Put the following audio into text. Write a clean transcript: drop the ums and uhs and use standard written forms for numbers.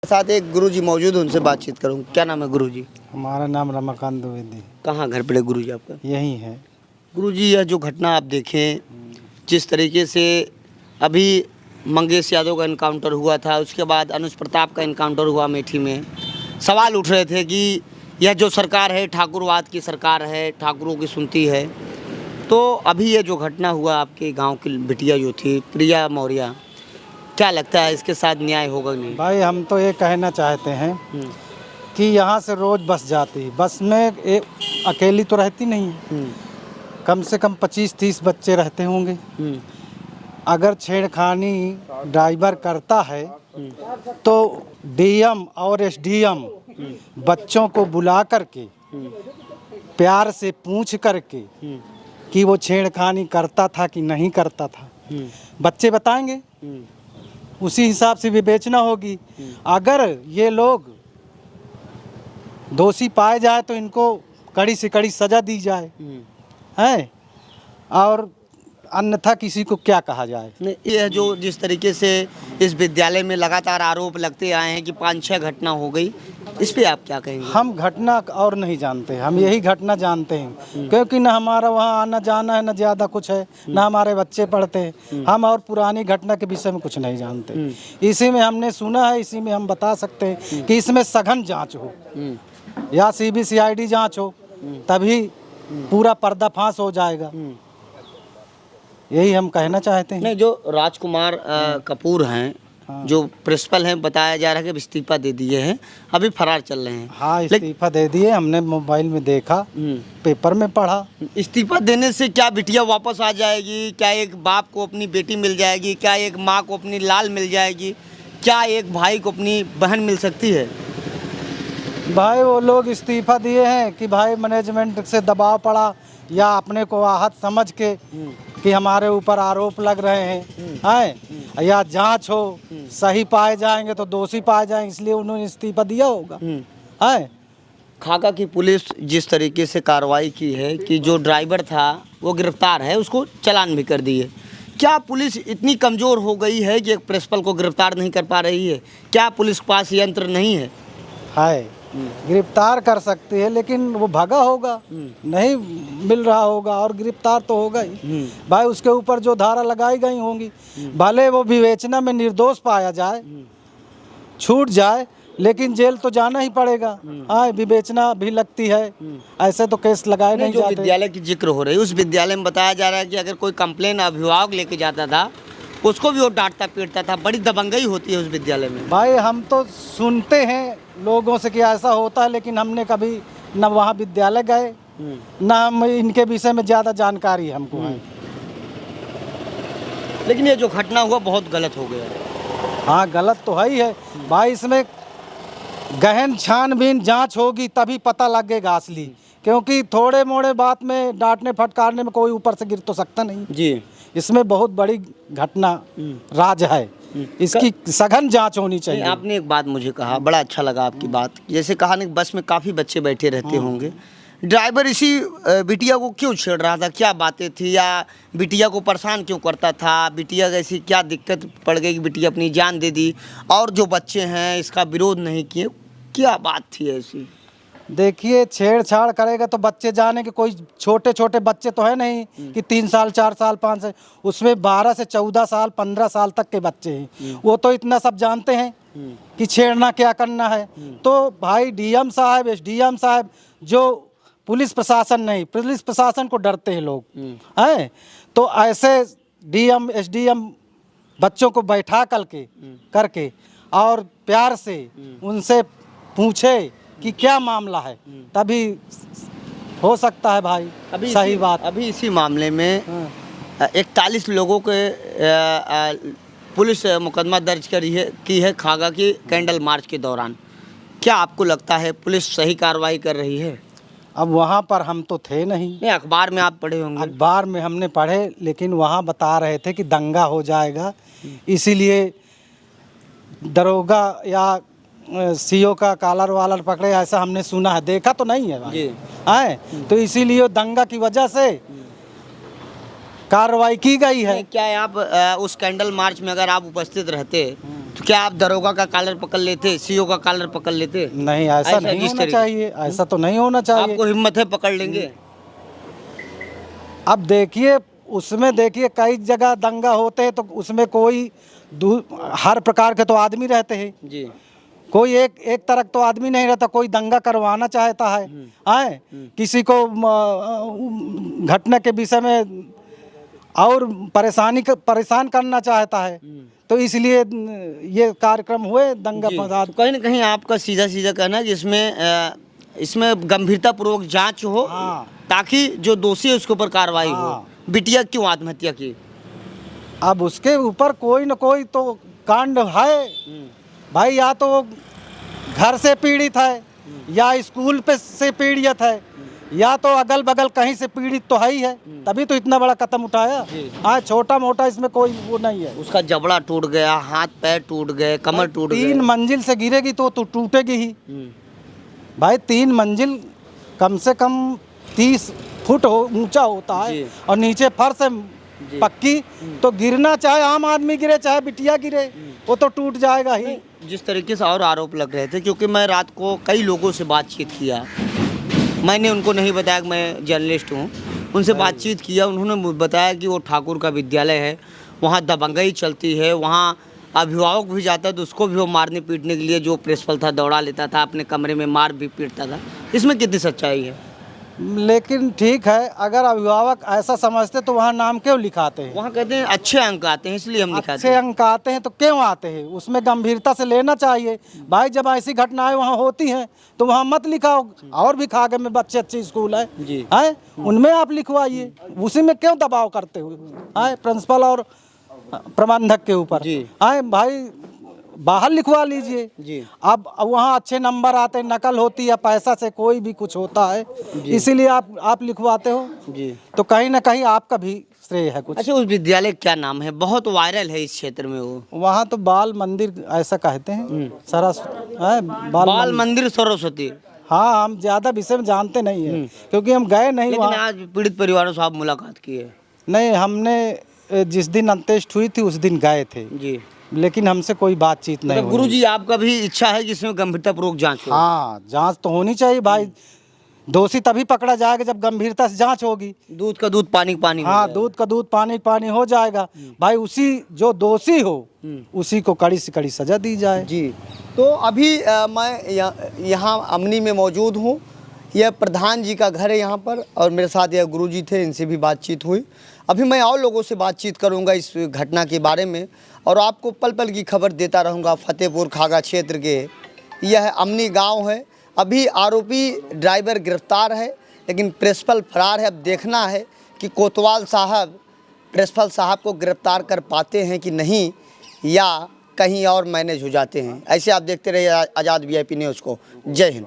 साथ एक गुरुजी मौजूद, उनसे बातचीत करूँ। क्या नाम है गुरुजी? हमारा नाम रमाकांत द्विवेदी। कहाँ घर पड़े गुरुजी आपका? यही है। गुरुजी, यह जो घटना आप देखें, जिस तरीके से अभी मंगेश यादव का इनकाउंटर हुआ था, उसके बाद अनुज प्रताप का इनकाउंटर हुआ अमेठी में, सवाल उठ रहे थे कि यह जो सरकार है ठाकुरवाद की सरकार है, ठाकुरों की सुनती है। तो अभी ये जो घटना हुआ आपके गांव की बिटिया जो थी प्रिया मौर्य, क्या लगता है इसके साथ न्याय होगा नहीं? भाई हम तो ये कहना चाहते हैं कि यहाँ से रोज़ बस जाती, बस में अकेली तो रहती नहीं, कम से कम 25-30 बच्चे रहते होंगे। अगर छेड़खानी ड्राइवर करता है तो डीएम और एसडीएम बच्चों को बुला करके प्यार से पूछ करके कि वो छेड़खानी करता था कि नहीं करता था, बच्चे बताएंगे, उसी हिसाब से विवेचना होगी। अगर ये लोग दोषी पाए जाए तो इनको कड़ी से कड़ी सज़ा दी जाए, है, और अन्यथा किसी को क्या कहा जाए। यह जो जिस तरीके से इस विद्यालय में लगातार आरोप लगते आए हैं कि 5-6 घटना हो गई, इस पे आप क्या कहेंगे? हम घटना और नहीं जानते, हम यही घटना जानते हैं, क्योंकि न हमारा वहाँ आना जाना है, न ज़्यादा कुछ है, न हमारे बच्चे पढ़ते हैं। हम और पुरानी घटना के विषय में कुछ नहीं जानते। इसी में हमने सुना है, इसी में हम बता सकते हैं कि इसमें सघन जांच हो या CBCID जांच हो, तभी पूरा पर्दाफाश हो जाएगा। यही हम कहना चाहते हैं। नहीं, जो राजकुमार कपूर हैं, जो प्रिंसिपल हैं, बताया जा रहा है कि इस्तीफा दे दिए हैं, अभी फरार चल रहे हैं। हाँ, इस्तीफा दे दिए, हमने मोबाइल में देखा, पेपर में पढ़ा। इस्तीफा देने से क्या बिटिया वापस आ जाएगी? क्या एक बाप को अपनी बेटी मिल जाएगी? क्या एक माँ को अपनी लाल मिल जाएगी? क्या एक भाई को अपनी बहन मिल सकती है? भाई वो लोग इस्तीफा दिए हैं कि भाई मैनेजमेंट से दबाव पड़ा या अपने को आहत समझ के कि हमारे ऊपर आरोप लग रहे हैं, या जांच हो, सही पाए जाएंगे तो दोषी पाए जाएंगे, इसलिए उन्होंने इस्तीफा दिया होगा। है खाका की पुलिस जिस तरीके से कार्रवाई की है कि जो ड्राइवर था वो गिरफ्तार है, उसको चालान भी कर दिए। क्या पुलिस इतनी कमज़ोर हो गई है कि एक प्रिंसिपल को गिरफ्तार नहीं कर पा रही है? क्या पुलिस के पास यंत्र नहीं है? गिरफ्तार कर सकती है, लेकिन वो भागा होगा, नहीं मिल रहा होगा, और गिरफ्तार तो होगा ही। भाई उसके ऊपर जो धारा लगाई गई होंगी, भले वो विवेचना में निर्दोष पाया जाए, छूट जाए, लेकिन जेल तो जाना ही पड़ेगा। हाँ, विवेचना भी लगती है, ऐसे तो केस लगाए नहीं जो जाते। विद्यालय की जिक्र हो रही है, उस विद्यालय में बताया जा रहा है कि अगर कोई कंप्लेन अभिभावक लेके जाता था, उसको भी वो डांटता पीटता था। बड़ी दबंगई होती है उस विद्यालय में। भाई हम तो सुनते हैं लोगों से कि ऐसा होता है, लेकिन हमने कभी न वहाँ विद्यालय गए, न हम इनके विषय में ज़्यादा जानकारी हमको है। लेकिन ये जो घटना हुआ बहुत गलत हो गया। हाँ, गलत तो है ही है भाई, इसमें गहन छानबीन जांच होगी तभी पता लगेगा असली, क्योंकि थोड़े मोड़े बात में डांटने फटकारने में कोई ऊपर से गिर तो सकता नहीं जी। इसमें बहुत बड़ी घटना राज है, इसकी सघन जांच होनी चाहिए। आपने एक बात मुझे कहा, बड़ा अच्छा लगा आपकी बात, जैसे कहा ना बस में काफ़ी बच्चे बैठे रहते होंगे, ड्राइवर इसी बिटिया को क्यों छेड़ रहा था? क्या बातें थी, या बिटिया को परेशान क्यों करता था? बिटिया ऐसी क्या दिक्कत पड़ गई कि बिटिया अपनी जान दे दी, और जो बच्चे हैं इसका विरोध नहीं किए? क्या बात थी ऐसी? देखिए, छेड़छाड़ करेगा तो बच्चे जाने के, कोई छोटे छोटे बच्चे तो है नहीं कि 3 साल 4 साल 5 साल, उसमें 12 से 14 साल 15 साल तक के बच्चे हैं। वो तो इतना सब जानते हैं कि छेड़ना क्या करना है। तो भाई डीएम साहब, एसडीएम साहब, जो पुलिस प्रशासन नहीं, पुलिस प्रशासन को डरते हैं लोग, हैं, तो ऐसे डीएम एसडीएम बच्चों को बैठा करके और प्यार से उनसे पूछे कि क्या मामला है, तभी हो सकता है भाई अभी सही बात। अभी इसी मामले में 41 लोगों के पुलिस मुकदमा दर्ज की है खागा की कैंडल मार्च के दौरान। क्या आपको लगता है पुलिस सही कार्रवाई कर रही है? अब वहाँ पर हम तो थे नहीं, अखबार में आप पढ़े होंगे। अखबार में हमने पढ़े, लेकिन वहाँ बता रहे थे कि दंगा हो जाएगा, इसीलिए दरोगा या सीओ का कॉलर वालर पकड़े, ऐसा हमने सुना है, देखा तो नहीं है भाई, है, तो इसीलिए दंगा की वजह से कार्रवाई की गई है। क्या आप उस कैंडल मार्च में अगर आप उपस्थित रहते तो क्या आप दरोगा का कॉलर पकड़ लेते, सीओ का कॉलर पकड़ लेते? नहीं, ऐसा नहीं जिस होना तरीके- चाहिए, ऐसा तो नहीं होना चाहिए। आपको हिम्मत है पकड़ लेंगे? अब देखिए, उसमें देखिए कई जगह दंगा होते हैं तो उसमें कोई हर प्रकार के तो आदमी रहते हैं, जी कोई एक तरह तो आदमी नहीं रहता, कोई दंगा करवाना चाहता है, आए किसी को घटना के विषय में और परेशान करना चाहता है, तो इसलिए ये कार्यक्रम हुए दंगा फसाद। तो कहीं ना कहीं आपका सीधा सीधा कहना है कि इसमें गंभीरता पूर्वक जांच हो, हाँ। ताकि जो दोषी है उसके ऊपर कार्रवाई हो। हाँ। बिटिया क्यों आत्महत्या की? अब उसके ऊपर कोई न कोई तो कांड है भाई, या तो वो घर से पीड़ित है, या स्कूल पे से पीड़ित है, या तो अगल बगल कहीं से पीड़ित तो है ही है, तभी तो इतना बड़ा कदम उठाया। हाँ, छोटा मोटा इसमें कोई वो नहीं है। उसका जबड़ा टूट गया, हाथ पैर टूट गए, कमर टूट गए। 3 मंजिल से गिरेगी तो टूटेगी ही भाई। 3 मंजिल कम से कम 30 फुट ऊंचा होता है, और नीचे फर्श है पक्की, तो गिरना चाहे आम आदमी गिरे चाहे बिटिया गिरे, वो तो टूट जाएगा ही। जिस तरीके से और आरोप लग रहे थे, क्योंकि मैं रात को कई लोगों से बातचीत किया, मैंने उनको नहीं बताया कि मैं जर्नलिस्ट हूँ, उनसे बातचीत किया, उन्होंने बताया कि वो ठाकुर का विद्यालय है, वहाँ दबंगई चलती है, वहाँ अभिभावक भी जाता है तो उसको भी वो मारने पीटने के लिए जो प्रिंसिपल था दौड़ा लेता था, अपने कमरे में मार भी पीटता था। इसमें कितनी सच्चाई है? लेकिन ठीक है, अगर अभिभावक ऐसा समझते तो वहाँ नाम क्यों लिखाते हैं? वहाँ कहते हैं अच्छे अंक आते हैं इसलिए हम लिखाते अच्छे हैं। अंक आते हैं तो क्यों आते हैं? उसमें गंभीरता से लेना चाहिए भाई। जब ऐसी घटनाएं वहाँ होती हैं तो वहाँ मत लिखाओ। और भी खागे में अच्छे स्कूल है जी, हैं, उनमें आप लिखवाइए, उसी में क्यों दबाव करते हुए हैं प्रिंसिपल और प्रबंधक के ऊपर? जी। हैं भाई, बाहर लिखवा लीजिए जी। अब वहाँ अच्छे नंबर आते हैं, नकल होती है, पैसा से कोई भी कुछ होता है, इसीलिए आप लिखवाते हो जी। तो कहीं ना कहीं आपका भी श्रेय है कुछ। अच्छा, उस विद्यालय क्या नाम है? बहुत वायरल है इस क्षेत्र में वो। वहाँ तो बाल मंदिर ऐसा कहते हैं, बाल मंदिर सरस्वती। हाँ, हम ज्यादा विषय में जानते नहीं है क्योंकि हम गए नहीं लेकिन वहाँ। आज पीड़ित परिवारों से आप मुलाकात की है? नहीं, हमने जिस दिन अंत्येष्टि हुई थी उस दिन गए थे, जी। लेकिन हमसे कोई बातचीत नहीं हुई। गुरुजी, आपका भी इच्छा है कि इसमें गंभीरतापूर्वक जांच हो? हाँ, जांच तो होनी चाहिए भाई। दोषी तभी पकड़ा जाएगा जब गंभीरता से जांच होगी। दूध का दूध पानी का पानी हो हाँ, जाए। दूध का दूध पानी पानी हो जाएगा भाई। उसी जो दोषी हो उसी को कड़ी से कड़ी सजा दी जाए। जी। तो अभी मैं यहाँ अमनी में मौजूद हूँ। यह प्रधान जी का घर है यहाँ पर, और मेरे साथ यह गुरुजी थे, इनसे भी बातचीत हुई। अभी मैं और लोगों से बातचीत करूँगा इस घटना के बारे में, और आपको पल पल की खबर देता रहूँगा। फतेहपुर खागा क्षेत्र के यह अमनी गांव है। अभी आरोपी ड्राइवर गिरफ्तार है, लेकिन प्रिंसिपल फरार है। अब देखना है कि कोतवाल साहब प्रिंसिपल साहब को गिरफ्तार कर पाते हैं कि नहीं, या कहीं और मैनेज हो जाते हैं। ऐसे आप देखते रहिए आज़ाद VIP न्यूज़ को। जय हिंद।